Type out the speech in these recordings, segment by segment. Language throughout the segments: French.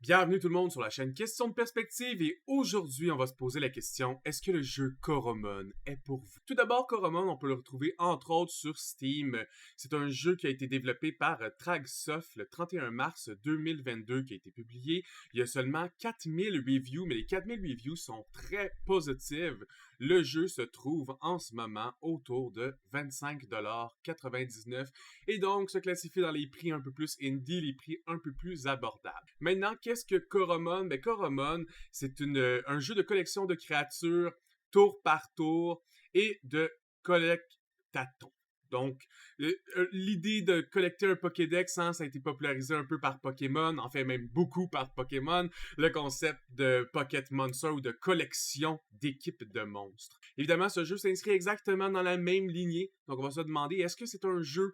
Bienvenue tout le monde sur la chaîne Question de Perspective et aujourd'hui on va se poser la question, est-ce que le jeu Coromon est pour vous? Tout d'abord, Coromon, on peut le retrouver entre autres sur Steam. C'est un jeu qui a été développé par Tragsoft le 31 mars 2022 qui a été publié. Il y a seulement 4000 reviews, mais les 4000 reviews sont très positives. Le jeu se trouve en ce moment autour de 25,99$ et donc se classifie dans les prix un peu plus indie, les prix un peu plus abordables. Maintenant, qu'est-ce que Coromon? Ben, Coromon, c'est un jeu de collection de créatures tour par tour et de collectatons. Donc, l'idée de collecter un Pokédex, ça a été popularisé un peu par Pokémon, en fait même beaucoup par Pokémon, le concept de Pocket Monster ou de collection d'équipes de monstres. Évidemment, ce jeu s'inscrit exactement dans la même lignée, donc on va se demander, est-ce que c'est un jeu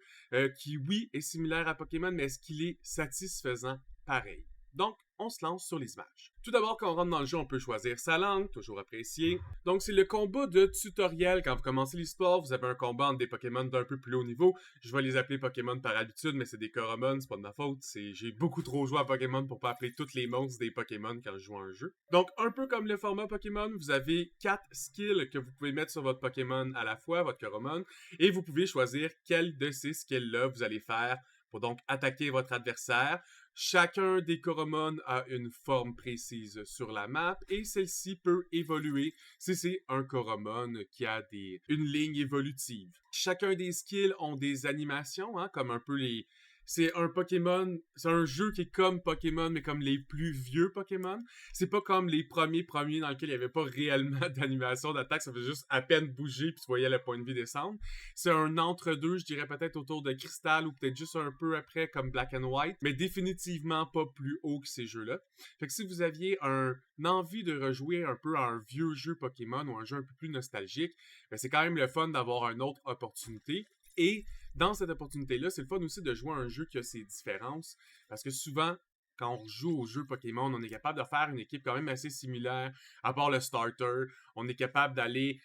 qui, oui, est similaire à Pokémon, mais est-ce qu'il est satisfaisant pareil? Donc, on se lance sur les images. Tout d'abord, quand on rentre dans le jeu, on peut choisir sa langue, toujours apprécié. Donc, c'est le combat de tutoriel. Quand vous commencez l'histoire, vous avez un combat entre des Pokémon d'un peu plus haut niveau. Je vais les appeler Pokémon par habitude, mais c'est des Coromon, c'est pas de ma faute. J'ai beaucoup trop joué à Pokémon pour pas appeler tous les monstres des Pokémon quand je joue à un jeu. Donc, un peu comme le format Pokémon, vous avez 4 skills que vous pouvez mettre sur votre Pokémon à la fois, votre Coromon, et vous pouvez choisir quel de ces skills-là vous allez faire pour donc attaquer votre adversaire. Chacun des Coromon a une forme précise sur la map et celle-ci peut évoluer si c'est un Coromon qui a une ligne évolutive. Chacun des skills ont des animations, comme un peu les... C'est un Pokémon, c'est un jeu qui est comme Pokémon, mais comme les plus vieux Pokémon. C'est pas comme les premiers dans lesquels il y avait pas réellement d'animation d'attaque, ça faisait juste à peine bouger puis tu voyais le point de vie descendre. C'est un entre-deux, je dirais peut-être autour de Crystal ou peut-être juste un peu après comme Black and White, mais définitivement pas plus haut que ces jeux-là. Fait que si vous aviez une envie de rejouer un peu à un vieux jeu Pokémon ou un jeu un peu plus nostalgique, ben c'est quand même le fun d'avoir une autre opportunité. Et dans cette opportunité-là, c'est le fun aussi de jouer à un jeu qui a ses différences, parce que souvent, quand on joue au jeu Pokémon, on est capable de faire une équipe quand même assez similaire, à part le starter. On est capable d'aller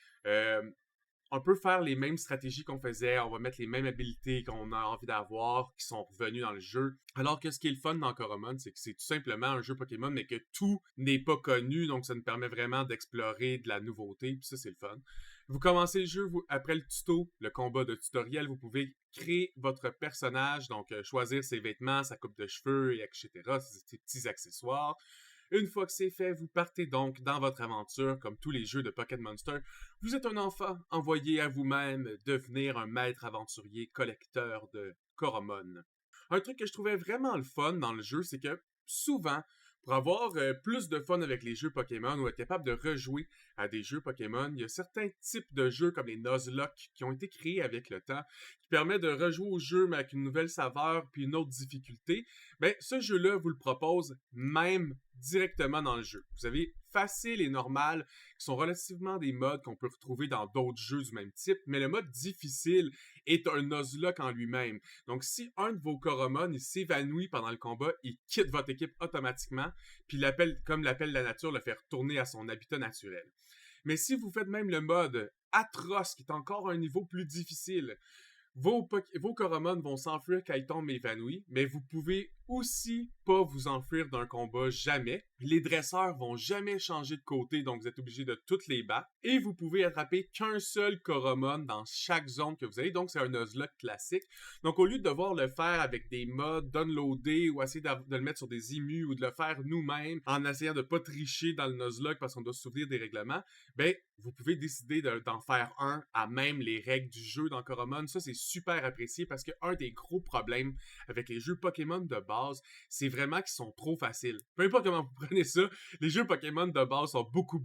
on peut faire les mêmes stratégies qu'on faisait, on va mettre les mêmes habilités qu'on a envie d'avoir, qui sont revenues dans le jeu. Alors que ce qui est le fun dans Coromon, c'est que c'est tout simplement un jeu Pokémon, mais que tout n'est pas connu, donc ça nous permet vraiment d'explorer de la nouveauté, puis ça, c'est le fun. Vous commencez le jeu, après le tuto, le combat de tutoriel, vous pouvez créer votre personnage, donc choisir ses vêtements, sa coupe de cheveux, etc., ses petits accessoires. Une fois que c'est fait, vous partez donc dans votre aventure, comme tous les jeux de Pocket Monster. Vous êtes un enfant envoyé à vous-même devenir un maître aventurier collecteur de Coromon. Un truc que je trouvais vraiment le fun dans le jeu, c'est que souvent, pour avoir plus de fun avec les jeux Pokémon ou être capable de rejouer à des jeux Pokémon, il y a certains types de jeux comme les Nuzlocke qui ont été créés avec le temps, qui permettent de rejouer au jeu mais avec une nouvelle saveur puis une autre difficulté. Ben, ce jeu-là vous le propose même directement dans le jeu. Vous avez facile et normal, qui sont relativement des modes qu'on peut retrouver dans d'autres jeux du même type, mais le mode difficile est un Nuzlocke en lui-même. Donc, si un de vos Coromon s'évanouit pendant le combat, il quitte votre équipe automatiquement, puis comme l'appel de la nature, le fait retourner à son habitat naturel. Mais si vous faites même le mode atroce, qui est encore un niveau plus difficile, vos Coromon vont s'enfuir quand ils tombent évanouis, mais vous pouvez aussi pas vous enfuir d'un combat jamais. Les dresseurs vont jamais changer de côté, donc vous êtes obligé de toutes les battre. Et vous pouvez attraper qu'un seul Coromon dans chaque zone que vous avez, donc c'est un Nuzlocke classique. Donc au lieu de devoir le faire avec des mods downloadés ou essayer de le mettre sur des émus ou de le faire nous-mêmes en essayant de pas tricher dans le Nuzlocke parce qu'on doit se souvenir des règlements, ben vous pouvez décider d'en faire un à même les règles du jeu dans Coromon. Ça, c'est super apprécié parce que un des gros problèmes avec les jeux Pokémon de base, c'est vraiment qu'ils sont trop faciles. Peu importe comment vous prenez ça, les jeux Pokémon de base sont beaucoup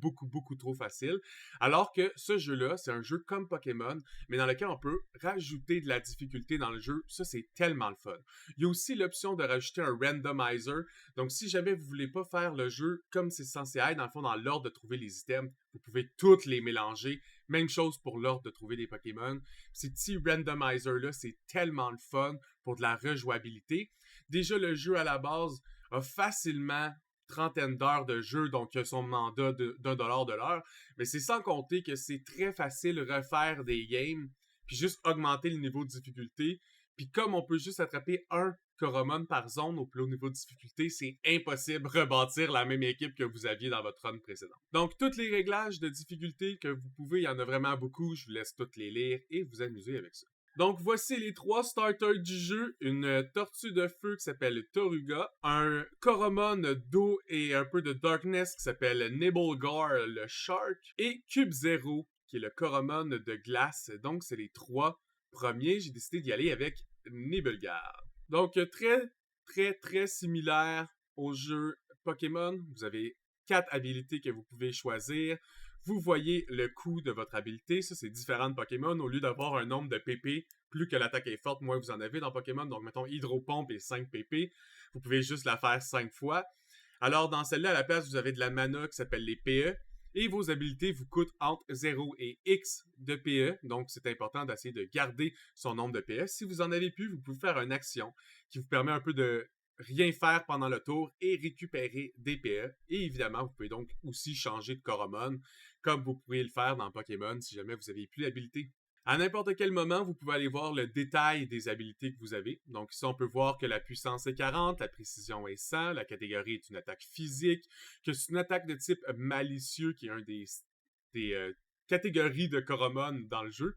trop faciles. Alors que ce jeu-là, c'est un jeu comme Pokémon, mais dans lequel on peut rajouter de la difficulté dans le jeu. Ça, c'est tellement le fun. Il y a aussi l'option de rajouter un randomizer. Donc, si jamais vous voulez pas faire le jeu comme c'est censé être, dans le fond, dans l'ordre de trouver les items, vous pouvez toutes les mélanger. Même chose pour l'ordre de trouver des Pokémon. Ces petits randomizers-là, c'est tellement le fun pour de la rejouabilité. Déjà, le jeu à la base a facilement trentaine d'heures de jeu, donc il a son mandat d'1$ de l'heure. Mais c'est sans compter que c'est très facile de refaire des games, puis juste augmenter le niveau de difficulté, Puis comme on peut juste attraper un Coromon par zone au plus haut niveau de difficulté, c'est impossible de rebâtir la même équipe que vous aviez dans votre run précédent. Donc, tous les réglages de difficulté que vous pouvez, il y en a vraiment beaucoup, je vous laisse toutes les lire et vous amuser avec ça. Donc, voici les 3 starters du jeu. Une tortue de feu qui s'appelle Toruga, un Coromon d'eau et un peu de darkness qui s'appelle Nibelgar le Shark, et Cube Zero, qui est le Coromon de glace. Donc, c'est les 3 premiers. J'ai décidé d'y aller avec Nibelgar. Donc, très similaire au jeu Pokémon. Vous avez 4 habilités que vous pouvez choisir. Vous voyez le coût de votre habilité. Ça, c'est différent de Pokémon. Au lieu d'avoir un nombre de PP, plus que l'attaque est forte, moins vous en avez dans Pokémon. Donc, mettons, Hydropompe et 5 PP. Vous pouvez juste la faire 5 fois. Alors, dans celle-là, à la place, vous avez de la mana qui s'appelle les PE. Et vos habilités vous coûtent entre 0 et X de PE. Donc, c'est important d'essayer de garder son nombre de PE. Si vous en avez plus, vous pouvez faire une action qui vous permet un peu de rien faire pendant le tour et récupérer des PE. Et évidemment, vous pouvez donc aussi changer de Coromon, comme vous pourriez le faire dans Pokémon si jamais vous n'avez plus d'habilité. À n'importe quel moment, vous pouvez aller voir le détail des habilités que vous avez. Donc ici, on peut voir que la puissance est 40, la précision est 100, la catégorie est une attaque physique, que c'est une attaque de type malicieux, qui est un des catégories de Coromon dans le jeu.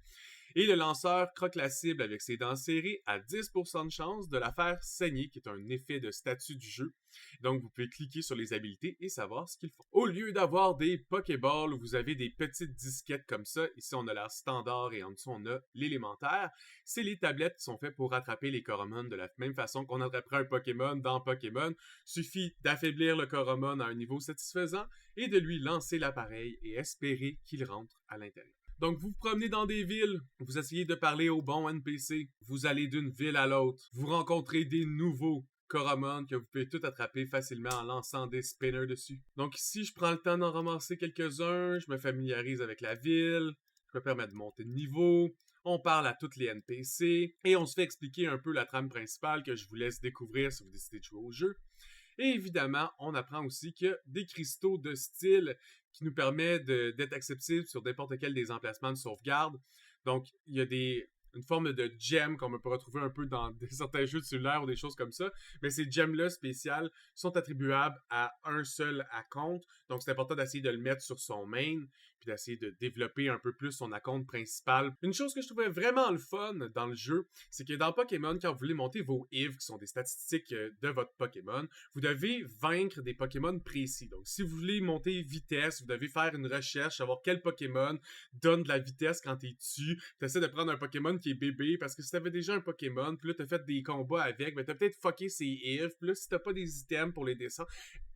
Et le lanceur croque la cible avec ses dents serrées à 10% de chance de la faire saigner, qui est un effet de statut du jeu. Donc, vous pouvez cliquer sur les habilités et savoir ce qu'ils font. Au lieu d'avoir des Pokéballs où vous avez des petites disquettes comme ça, ici on a leur standard et en dessous on a l'élémentaire, c'est les tablettes qui sont faites pour attraper les Coromon de la même façon qu'on attraperait un Pokémon dans Pokémon. Suffit d'affaiblir le Coromon à un niveau satisfaisant et de lui lancer l'appareil et espérer qu'il rentre à l'intérieur. Donc, vous vous promenez dans des villes, vous essayez de parler aux bons NPC, vous allez d'une ville à l'autre, vous rencontrez des nouveaux Coromon que vous pouvez tout attraper facilement en lançant des spinners dessus. Donc ici, je prends le temps d'en ramasser quelques-uns, je me familiarise avec la ville, je me permets de monter de niveau, on parle à toutes les NPC, et on se fait expliquer un peu la trame principale que je vous laisse découvrir si vous décidez de jouer au jeu. Et évidemment, on apprend aussi qu'il y a des cristaux de style qui nous permettent d'être accessibles sur n'importe quel des emplacements de sauvegarde. Donc, il y a une forme de gem qu'on peut retrouver un peu dans certains jeux de cellulaire ou des choses comme ça. Mais ces gems-là spéciales sont attribuables à un seul compte. Donc, c'est important d'essayer de le mettre sur son main puis d'essayer de développer un peu plus son compte principal. Une chose que je trouvais vraiment le fun dans le jeu, c'est que dans Pokémon, quand vous voulez monter vos IV, qui sont des statistiques de votre Pokémon, vous devez vaincre des Pokémon précis. Donc, si vous voulez monter vitesse, vous devez faire une recherche, savoir quel Pokémon donne de la vitesse quand t'es dessus. T'essaies de prendre un Pokémon qui est bébé, parce que si t'avais déjà un Pokémon, puis là t'as fait des combats avec, ben t'as peut-être fucké ses IV, puis là si t'as pas des items pour les descendre,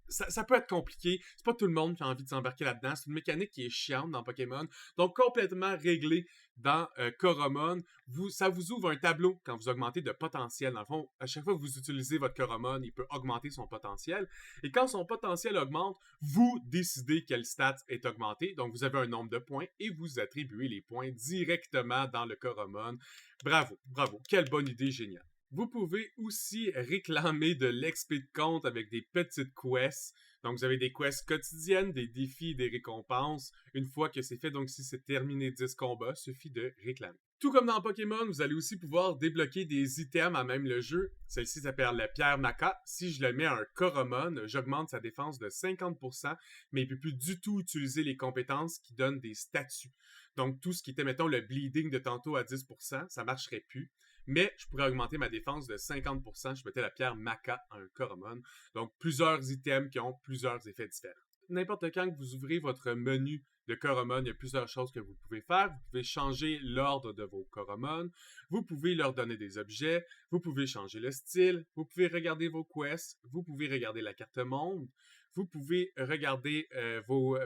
ça peut être compliqué. C'est pas tout le monde qui a envie de s'embarquer là-dedans. C'est une mécanique qui est chiante dans Pokémon. Donc, complètement réglée dans Coromon. Ça vous ouvre un tableau quand vous augmentez de potentiel. Dans le fond, à chaque fois que vous utilisez votre Coromon, il peut augmenter son potentiel. Et quand son potentiel augmente, vous décidez quel stat est augmenté. Donc, vous avez un nombre de points et vous attribuez les points directement dans le Coromon. Bravo, bravo. Quelle bonne idée géniale. Vous pouvez aussi réclamer de l'XP de compte avec des petites quests. Donc, vous avez des quests quotidiennes, des défis, des récompenses. Une fois que c'est fait, donc si c'est terminé 10 combats, il suffit de réclamer. Tout comme dans Pokémon, vous allez aussi pouvoir débloquer des items à même le jeu. Celle-ci s'appelle la pierre Maka. Si je le mets à un Coromon, j'augmente sa défense de 50%, mais il ne peut plus du tout utiliser les compétences qui donnent des statuts. Donc, tout ce qui était, mettons, le bleeding de tantôt à 10%, ça ne marcherait plus. Mais je pourrais augmenter ma défense de 50%. Je mettais la pierre Maka à un Coromon. Donc, plusieurs items qui ont plusieurs effets différents. N'importe quand que vous ouvrez votre menu de Coromon, il y a plusieurs choses que vous pouvez faire. Vous pouvez changer l'ordre de vos Coromon. Vous pouvez leur donner des objets. Vous pouvez changer le style. Vous pouvez regarder vos quests. Vous pouvez regarder la carte monde. Vous pouvez regarder vos...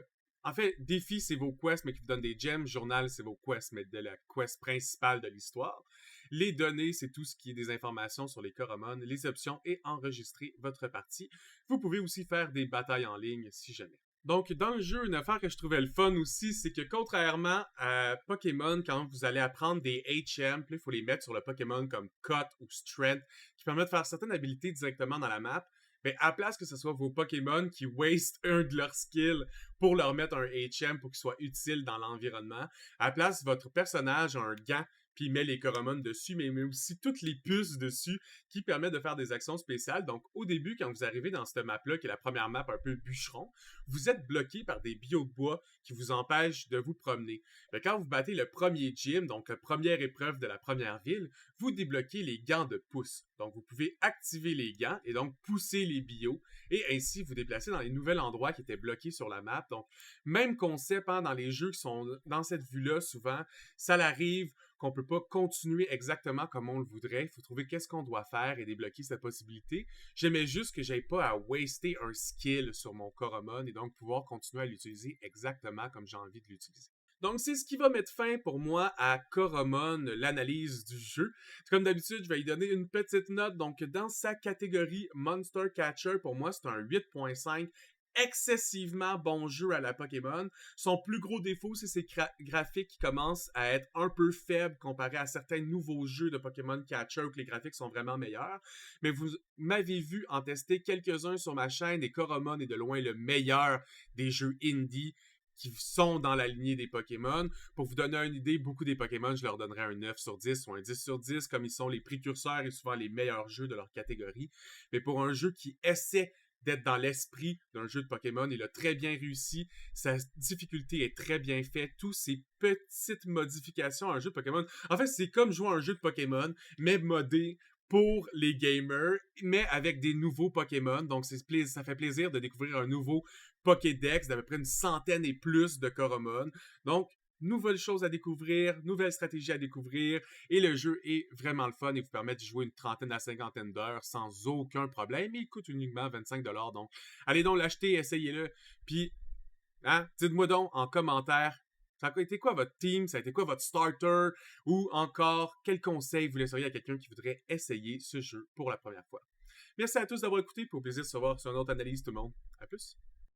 En fait, défis, c'est vos quests, mais qui vous donnent des gems. Journal, c'est vos quests, mais de la quest principale de l'histoire. Les données, c'est tout ce qui est des informations sur les Coromon, les options et enregistrer votre partie. Vous pouvez aussi faire des batailles en ligne si jamais. Donc, dans le jeu, une affaire que je trouvais le fun aussi, c'est que contrairement à Pokémon, quand vous allez apprendre des HM, il faut les mettre sur le Pokémon comme Cut ou Strength, qui permettent de faire certaines habilités directement dans la map. Mais à la place que ce soit vos Pokémon qui waste un de leurs skills pour leur mettre un HM pour qu'il soit utile dans l'environnement, à la place, votre personnage a un gant puis il met les Coromon dessus, mais il met aussi toutes les puces dessus qui permettent de faire des actions spéciales. Donc, au début, quand vous arrivez dans cette map-là, qui est la première map un peu bûcheron, vous êtes bloqué par des bios de bois qui vous empêchent de vous promener. Mais quand vous battez le premier gym, donc la première épreuve de la première ville, vous débloquez les gants de pouce. Donc, vous pouvez activer les gants et donc pousser les bios et ainsi vous déplacer dans les nouveaux endroits qui étaient bloqués sur la map. Donc, même concept hein, dans les jeux qui sont dans cette vue-là, souvent, ça l'arrive qu'on peut pas continuer exactement comme on le voudrait. Il faut trouver qu'est-ce qu'on doit faire et débloquer cette possibilité. J'aimais juste que j'aille pas à waster un skill sur mon Coromon et donc pouvoir continuer à l'utiliser exactement comme j'ai envie de l'utiliser. Donc, c'est ce qui va mettre fin pour moi à Coromon, l'analyse du jeu. Comme d'habitude, je vais lui donner une petite note. Donc, dans sa catégorie Monster Catcher, pour moi, c'est un 8.5. Excessivement bon jeu à la Pokémon. Son plus gros défaut, c'est ses graphiques qui commencent à être un peu faibles comparé à certains nouveaux jeux de Pokémon Catcher où les graphiques sont vraiment meilleurs. Mais vous m'avez vu en tester quelques-uns sur ma chaîne et Coromon est de loin le meilleur des jeux indie qui sont dans la lignée des Pokémon. Pour vous donner une idée, beaucoup des Pokémon, je leur donnerais un 9 sur 10 ou un 10 sur 10, comme ils sont les précurseurs et souvent les meilleurs jeux de leur catégorie. Mais pour un jeu qui essaie d'être dans l'esprit d'un jeu de Pokémon, il a très bien réussi, sa difficulté est très bien faite, tous ces petites modifications à un jeu de Pokémon. En fait, c'est comme jouer à un jeu de Pokémon, mais modé pour les gamers, mais avec des nouveaux Pokémon. Donc, ça fait plaisir de découvrir un nouveau Pokédex d'à peu près une centaine et plus de Coromon. Donc, nouvelles choses à découvrir, nouvelles stratégies à découvrir, et le jeu est vraiment le fun et vous permet de jouer une trentaine à cinquantaine d'heures sans aucun problème. Il coûte uniquement 25$, donc allez donc l'acheter, essayez-le, puis hein, dites-moi donc en commentaire, ça a été quoi votre team, ça a été quoi votre starter, ou encore quel conseil vous laisseriez à quelqu'un qui voudrait essayer ce jeu pour la première fois. Merci à tous d'avoir écouté, pour plaisir de se voir sur une autre analyse tout le monde. À plus!